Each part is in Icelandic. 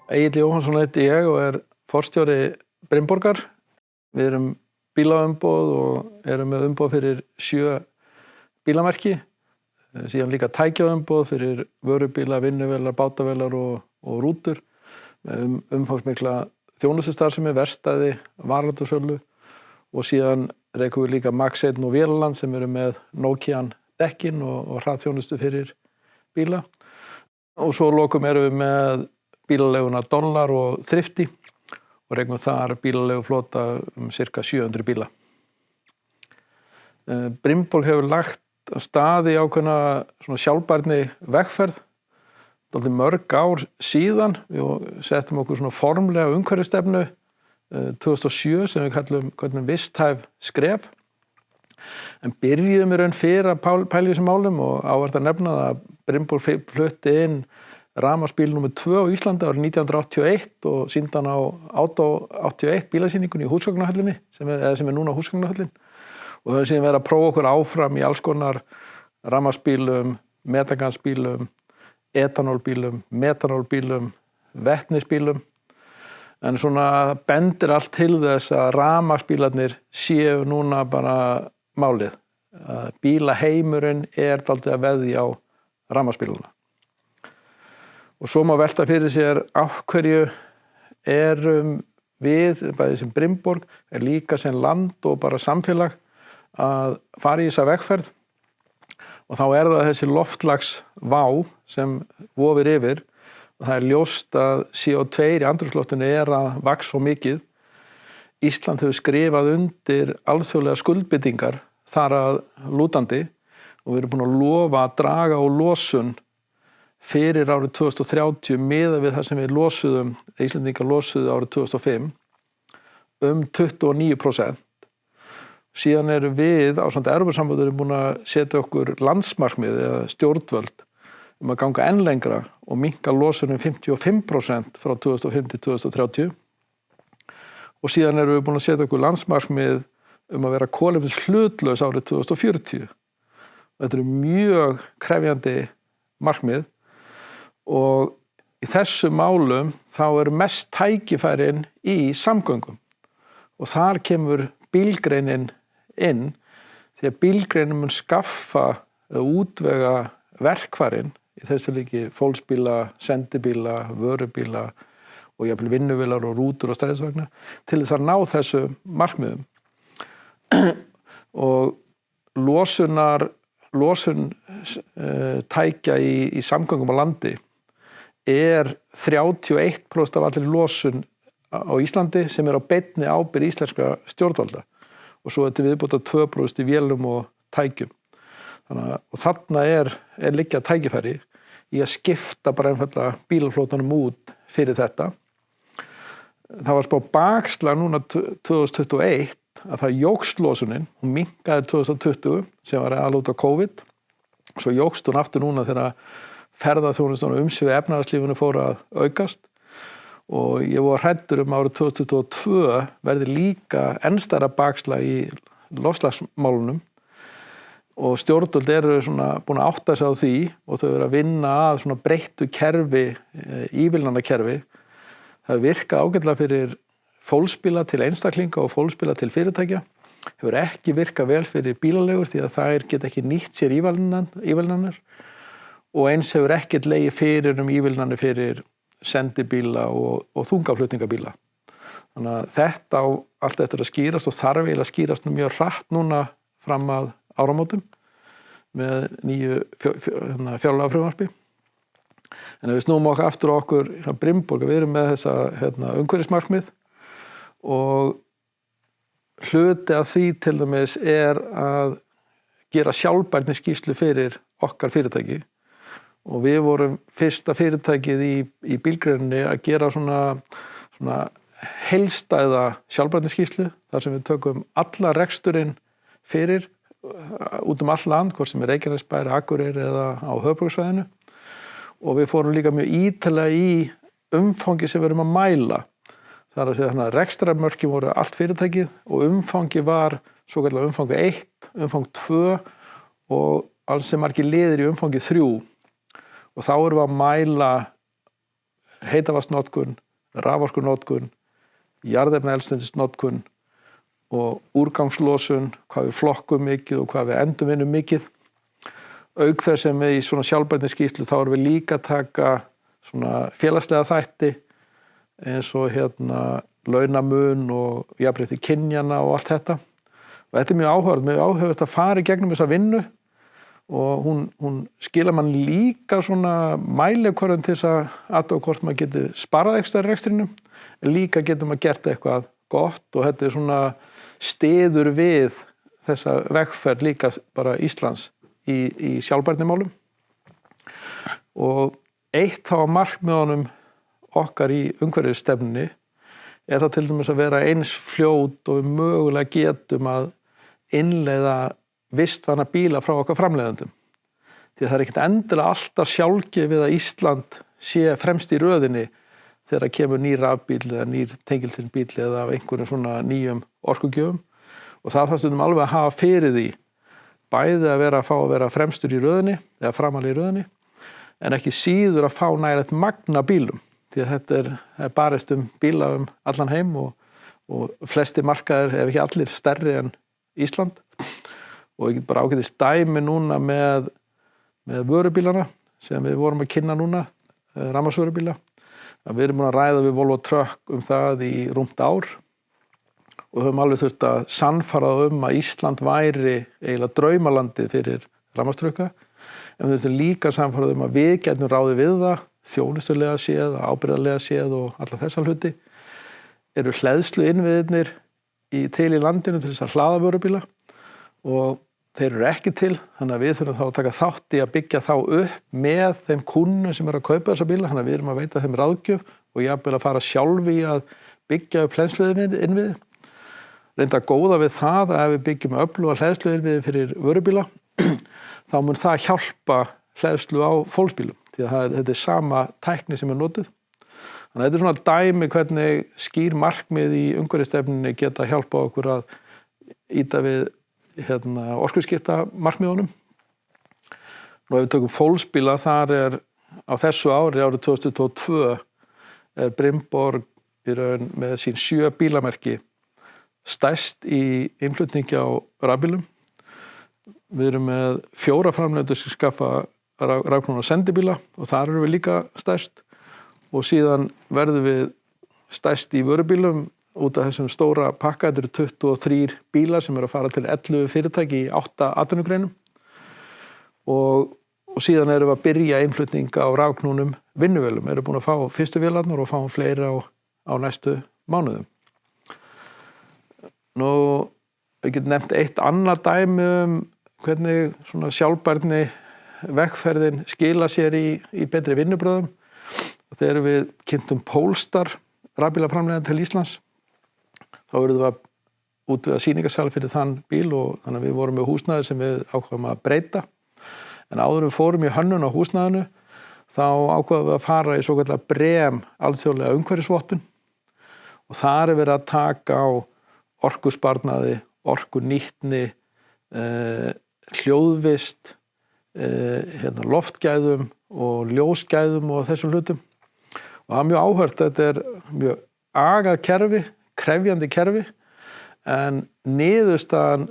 Egill Jóhannsson heiti ég og forstjóri Brynborgar. Við erum bílaumboð og erum með umboð fyrir 7 bílamerki. Síðan líka tækjaumboð fyrir vörubíla, vinnuvélar, bátavélar og rútur. Með umfangsmikla þjónustustarfsemi, verkstæði, varalutasölu og síðan rekum við líka Max 1 og Vélaland sem eru með Nokian dekkin og hraðþjónustu fyrir bíla. Og svo lokum erum við með bílaleiguna Dollar og Thrifty og rekum þar bílaleiguflota cirka 700 bíla. Brynborg hefur lagt af stað í ákveðna svona sjálfbærni vegferð dálítið mörg ár síðan. Við settum okkur svona formlega umhverfisstefnu 2007 sem við kallum visthæf skref. En byrjuðum í raun fyrir að pæla í þessum málum og áverðt að nefna að Brynborg flutti inn rafmagnsbíl númer 2 á Íslandi árið 1981 og sýndi hann á Auto 81 bílasýningunni í Húsgagnahöllinni sem er núna Húsgagnahöllin. Og höfum síðan verið að prófa okkur áfram í alls konar rafmagnsbílum, metagansbílum, etanólbílum, metanólbílum, vetnisbílum. En svona bendir allt til þess að rafmagnsbílarnir séu núna bara málið. Bílaheimurinn dálítið að veðja á rafmagnsbílana. Og svo má velta fyrir sér af hverju erum við, bæði sem Brynborg, líka sem land og bara samfélag að fara í þessa vegferð. Og þá það þessi loftslagsvá sem vofir yfir. Og það ljóst að CO2 í andrúmsloftinu að vaxa svo mikið. Ísland hefur skrifað undir alþjóðlega skuldbindingar þar að lútandi og við erum búin að lofa að draga úr losun fyrir árið 2030 miðað við það sem við Íslendingar losuðu árið 2005 29%. Síðan erum við ásamt Evrópusambandinu búin að setja okkur landsmarkmið eða stjórnvöld að ganga enn lengra og minnka losunum 55% frá 2005 til 2030. Og síðan erum við búin að setja okkur landsmarkmið að vera kolefnishlutlaus árið 2040. Þetta eru mjög krefjandi markmið og í þessum málum þá eru mest tækifærin í samgöngum. Og þar kemur bílgreinin inn því að bílgreinin mun skaffa eða útvega verkfærin í þessu líki fólksbíla, sendibíla, vörubíla og jafnvel vinnuvélar og rútur og strætisvagna til þess að ná þessu markmiðum. Og losun tækja í samgöngum á landi 31% af allir losun á Íslandi sem á beinni ábyrgð íslenskra stjórnvalda og svo til viðbótar 2% í vélum og tækjum. Og þarna liggja tækifæri í að skipta bara einfaldlega bílaflotanum út fyrir þetta. Það var spá bakslag núna 2021 að það jókst losunin, hún minnkaði 2020 sem var alveg út á COVID. Svo jókst hún aftur núna þegar ferðaþjónustan og umsvif efnahagslífinu fór að aukast. Og ég var hræddur árið 2022 verði líka enn stærra bakslag í loftslagsmálunum. Og stjórnvöld eru búin að átta sig á því og þau eru að vinna að svona breyttu kerfi, ívilnanakerfi. Það virkað ágætlega fyrir fólksbíla til einstaklinga og fólksbíla til fyrirtækja. Hefur ekki virkað vel fyrir bílaleigur því að þær geta ekki nýtt sér ívilnanir. Og eins hefur ekkert legið fyrir ívilnanir fyrir sendibíla og þungaflutningabíla. Þannig að þetta á allt eftir að skýrast og þarf eiginlega að skýrast mjög hratt núna fram að áramótum með nýju fjárlagafrumvarpi. En ef við snúum aftur á okkur Brynborg, við erum með þessa umhverfismarkmið og hluti af því til dæmis að gera sjálfbærniskýrslu fyrir okkar fyrirtæki. Og við vorum fyrsta fyrirtækið í bílgreininni að gera svona heildstæða sjálfbærniskýrslu þar sem við tökum alla reksturinn fyrir út all land, hvort sem Reykjanesbær, Akureyri eða á höfuðborgarsvæðinu. Og við fórum líka mjög ítarlega í umfangi sem við erum að mæla. Það að segja að rekstrarmörkin voru allt fyrirtækið og umfangi var svokallað umfang 1, umfang 2 og alls sem margir liðir í umfangi 3. Og þá erum við að mæla heitavatnsnotkun, raforkunotkun, jarðefnaeldsneytisnotkun og úrgangslosun, hvað við flokkum mikið og hvað við endurvinnum mikið. Auk þess sem við í svona sjálfbærniskýrslu þá erum við líka að taka svona félagslega þætti eins og launamun og jafnrétti kynjanna og allt þetta. Og þetta mjög áhugavert að fara í gegnum þessa vinnu og hún skilar mann líka svona mælikvörðum til þess að athuga hvort maður geti sparað ekstra í rekstrinum, en líka getur maður gert eitthvað gott og þetta svona styður við þessa vegferð líka bara Íslands í sjálfbærnimálum. Og eitt af markmiðunum okkar í umhverfisstefnunni það til dæmis að vera eins fljót og við mögulega getum að innleiða vistvæna bíla frá okkar framleiðendum. Því það er ekkert endilega alltaf sjálfgefið að Ísland sé fremst í röðinni þegar kemur nýr rafbíl eða nýr tengiltvinnbíl eða af einhverjum svona nýjum orkugjöfum. Og það stundum alveg að hafa fyrir því bæði að fá að vera fremstur í röðinni eða framalega í röðinni, en ekki síður að fá nægilegt magn af bílum. Því að þetta er barist bíla allan heim og flesti markaðir, ef ekki allir, stærri en Ísland. Og ég get bara ágætist dæmi núna með vörubílana sem við vorum að kynna núna, rafmagnsvörubíla. Við erum búin að ræða við Volvo Truck það í rúmt ár og höfum alveg þurft að sannfæra að Ísland væri eiginlega draumalandið fyrir rafmagnstrukka. En við þurfum líka að sannfæra að við getum ráðið við það, þjónustulega séð, ábyrgðarlega séð og alla þessa hluti. Eru hleðsluinnviðirnir til í landinu til þess að hlaða vörubíla og þeir eru ekki til, þannig að við þurfum þá að taka þátt í að byggja þá upp með þeim kúnnum sem eru að kaupa þessa bíla, þannig að við erum að veita þeim ráðgjöf og jafnvel að fara sjálf í að byggja upp hleðsluinnviði. Reynda góða við það að ef við byggjum öfluga hleðsluinnviði fyrir vörubíla, þá mun það hjálpa hleðslu á fólksbílum, því að þetta er sama tækni sem er notuð. Þannig að þetta er svona dæmi hvernig skýr markmið í umhverfisstefnunni geta hjálpa okkur að ýta við orkuskipta markmiðunum. Nú ef við tökum fólksbíla, þar á þessu ári, árið 2022, Brimborg í raun með sín 7 bílamerki stærst í innflutningi á rafbílum. Við erum með 4 framleiðendur sem skaffa rafknúna sendibíla og þar erum við líka stærst. Og síðan verðum við stærst í vörubílum út af þessum stóra pakka. Þetta eru 23 bílar sem eru að fara til 11 fyrirtæki í 8 atvinnugreinum. Og síðan erum við að byrja innflutning á rafknúnum vinnuvélum. Við erum búin að fá fyrstu vélarnar og fáum fleiri á næstu mánuðum. Nú, við getum nefnt eitt annað dæmi hvernig svona sjálfbærni vegferðin skila sér í betri vinnubröðum. Og þegar við kynntum Polestar rafbílaframleiðanda til Íslands, þá verðum við að útvega sýningarsal fyrir þann bíl og þannig að við vorum með húsnæði sem við ákváðum að breyta. En áður við fórum í hönnun á húsnæðinu, þá ákváðum við að fara í svokallega BREEAM alþjóðlega umhverfisvottun og þar verið að taka á orkusparnaði, orkunýtni, hljóðvist, loftgæðum og ljósgæðum og þessum hlutum. Og það mjög áhört, þetta er mjög agað kerfi, krefjandi kerfi, en niðurstaðan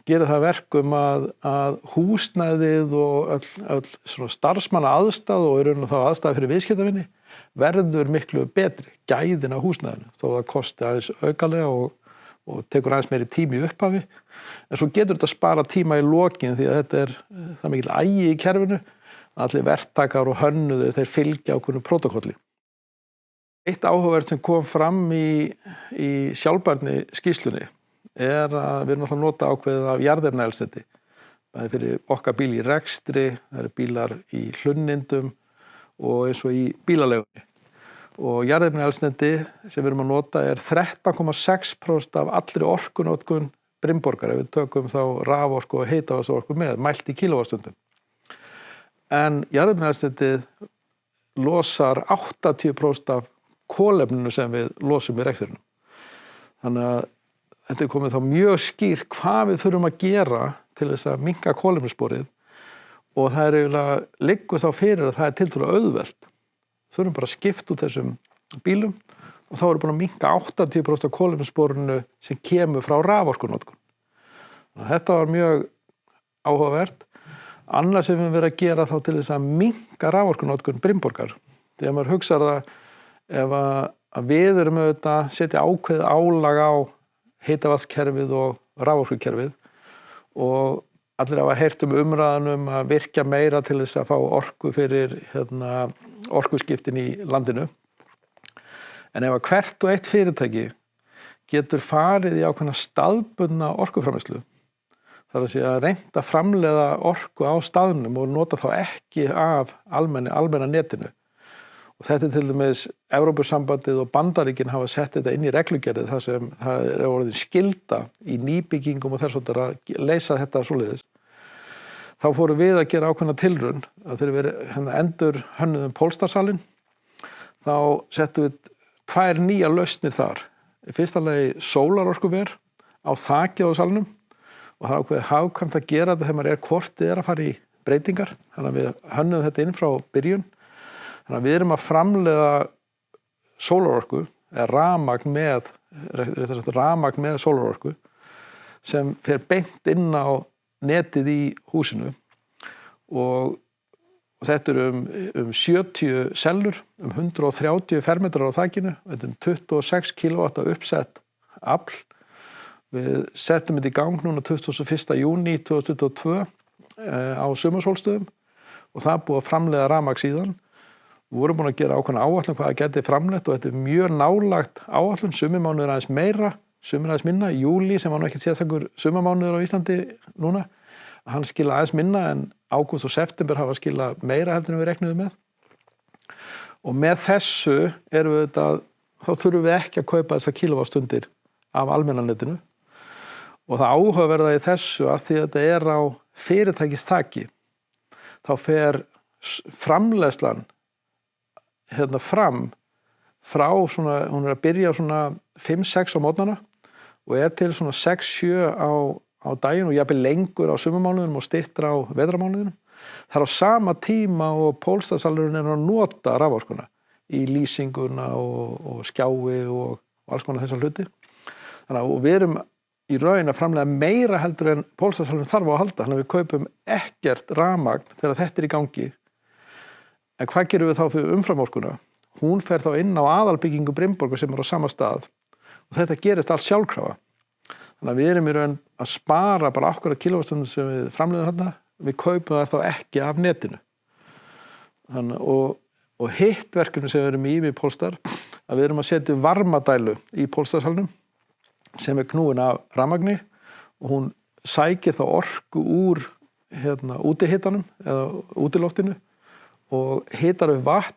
gerir það verkum að húsnæðið og öll svona starfsmanna aðstæð og í raun og þá aðstæð fyrir viðskiptavinni verður miklu betri, gæðin á húsnæðinu, þó það kosti aðeins aukalega og tekur aðeins meiri tími í upphafi. En svo getur þetta spara tíma í lokin því að þetta það mikil agi í kerfinu, allir verktakar og hönnuðir, þeir fylgja ákveðnu prótókolli. Eitt áhugavert sem kom fram í sjálfbærni skýrslunni að við erum alltaf að nota ákveðið af jarðefnaeldsneyti. Það er fyrir okkar bíl í rekstri, það eru bílar í hlunnindum og eins og í bílaleigunni. Og jarðefnaeldsneyti sem við erum að nota 13,6% af allri orkunotkun Brimborgar, ef við tökum þá raforku og heitavatnsorku með, mælt í kílóvattstundum. En jarðefnaeldsneytið losar 80% af kolefninu sem við losum í rekstrinum. Þannig að þetta er komið þá mjög skýrt hvað við þurfum að gera til þess að minnka kolefnissporið og það eiginlega liggur þá fyrir að það tiltölulega auðvelt. þurfum bara að skipta út þessum bílum og þá erum búin að minnka 80% af kolefnissporinu sem kemur frá raforkunotkun. Þetta var mjög áhugavert. Annað sem við höfum verið að gera þá til þess að minnka raforkunotkun Brimborgar. Þegar maður hugsar það, ef að við erum auðvitað að setja ákveðið álag á heitavatnskerfið og raforkukerfið og allir hafa heyrt umræðan að virkja meira til þess að fá orku fyrir orkuskiptin í landinu. En ef að hvert og eitt fyrirtæki getur farið í ákveðna staðbundna orkuframleiðslu, þar að segja reynt að framleiða orku á staðnum og nota þá ekki af almenna netinu. Og þetta til dæmis Evrópusambandið og Bandaríkin hafa sett þetta inn í reglugerðið þar sem það orðin skylda í nýbyggingum og þess að leysa þetta svoleiðis. Þá fórum við að gera ákveðna tilraun að þegar við endur hönnuðum Pólstarsalinn, þá settum við 2 nýjar lausnir þar. Í fyrsta lagi sólarorkuver á þakið á salnum og það er ákveðið hagkvæmt að gera þetta þegar maður hvort að fara í breytingar. Þannig að við hönnuðum þetta inn frá byrjun. Þannig að við erum að framleiða sólarorku, eða rafmagn með sólarorku sem fer beint inn á netið í húsinu og þetta um 70 sellur, 130 fermetrar á þakinu, þetta 26 kW uppsett afl. Við settum þetta í gang núna 21. júní 2022 á sumarsólstöðum og það búið að framleiða rafmagn síðan. Við vorum búin að gera ákveðna áætlun hvað það geti framleitt og þetta mjög nálagt áætlun, sumir mánuðir aðeins meira, sumir aðeins minna. Júlí sem var nú ekkert sérstakur sumarmánuður á Íslandi núna, hann skila aðeins minna en ágúst og september hafa skila meira heldur en við reknuðum með. Og með þessu þá þurfum við ekki að kaupa þessar kilowattstundir af almennanetinu. Og það áhugaverða í þessu að því að þetta er á fyrirtækistaki, þá fer framleiðslan fram frá svona, hún að byrja svona 5-6 á morgnana og til svona 6-7 á daginn og jafnvel lengur á sumarmánuðinum og styttra á vetrarmánuðinum. Það er á sama tíma og Pólstarsalurinn að nota raforkuna í lýsinguna og skjái og alls konar þessar hluti. Þannig að við erum í raun að framleiða meira heldur en Pólstarsalurinn þarf á að halda. Þannig að við kaupum ekkert rafmagn þegar þetta er í gangi. En hvað gerum við þá fyrir umframorkuna? Hún fer þá inn á aðalbyggingu Brimborgar sem á sama stað og þetta gerist allt sjálfkrafa. Þannig að við erum í raun að spara bara akkúrat kilowattstundum sem við framleiðum þarna, við kaupum það þá ekki af netinu. Þannig, og hitt verkefni sem við erum í Pólstar, að við erum að setja varmadælu í Pólstarsalnum sem er knúin af rafmagni og hún sækir þá orku úr útihitanum eða útiloftinu og hitar upp vatn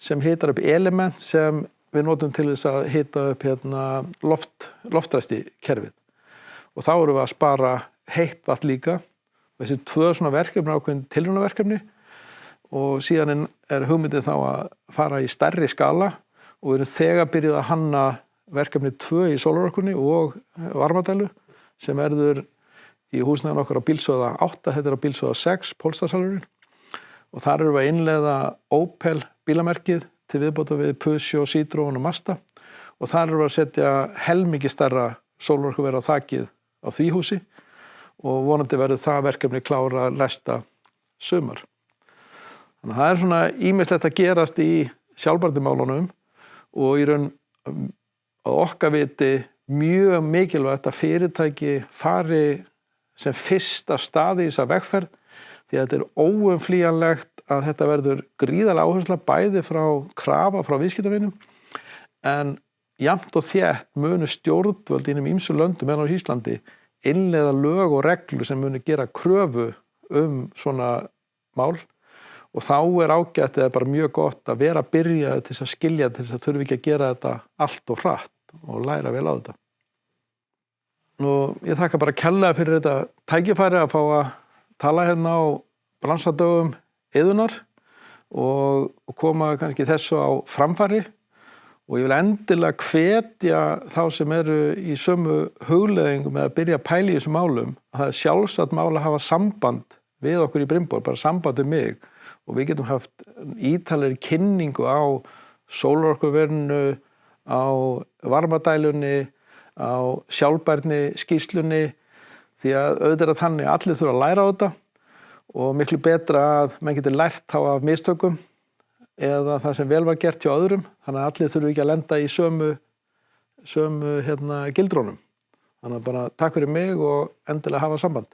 sem hitar upp element sem við notum til þess að hita upp loftræsti kerfið. Og þá erum við að spara heitt vatn líka. Þessi 2 svona verkefni ákveðin tilraunaverkefni og síðan er hugmyndin þá að fara í stærri skala og við erum þegar byrjuð að hanna verkefni 2 í sólarorkunni og varmadælu sem verður í húsnæðinu okkar á bílsöða 8, þetta er á bílsöða 6, Pólstarsalurinn. Og þar erum við að innleiða Opel bílamerkið til viðbótar við Peugeot, Citroën og Mazda og þar erum við að setja helmingi stærra sólarorkuver á þakið á því húsi og vonandi verður það verkefni klára næsta sumar. Þannig að það er svona ýmislegt að gerast í sjálfbærnimálunum og í raun að okkar viti mjög mikilvægt að fyrirtæki fari sem fyrst af stað í þessa vegferð því að þetta er óumflýjanlegt að þetta verður gríðarlega áhersla bæði frá krafa frá viðskiptavinum en jafnt og þétt munu stjórnvöld innum ýmsu löndum en á Íslandi innleiða lög og reglur sem munu gera kröfu svona mál og þá er ágætt eða bara mjög gott að vera að byrja til þess að skilja til þess að þurfi ekki að gera þetta allt og hratt og læra vel á þetta. Nú, ég þakka bara kærlega fyrir þetta tækifæri að fá að tala hérna á bransadögum Iðunnar og koma kannski þessu á framfæri og ég vil endilega hvetja þá sem eru í sömu hugleiðingum með að byrja að pæla í þessum málum að það er sjálfsagt mál að hafa samband við okkur í Brimborg, bara samband við mig og við getum haft ítalegri kynningu á sólarorkuverinu, á varmadælunni, á sjálfbærni skýrslunni, því að auðvitað er þannig að allir þurfa að læra á þetta og miklu betra að menn geti lært þá af mistökum eða það sem vel var gert hjá öðrum, þannig að allir þurfa ekki að lenda í sömu gildrunum. Þannig að bara takk fyrir mig og endilega hafa samband.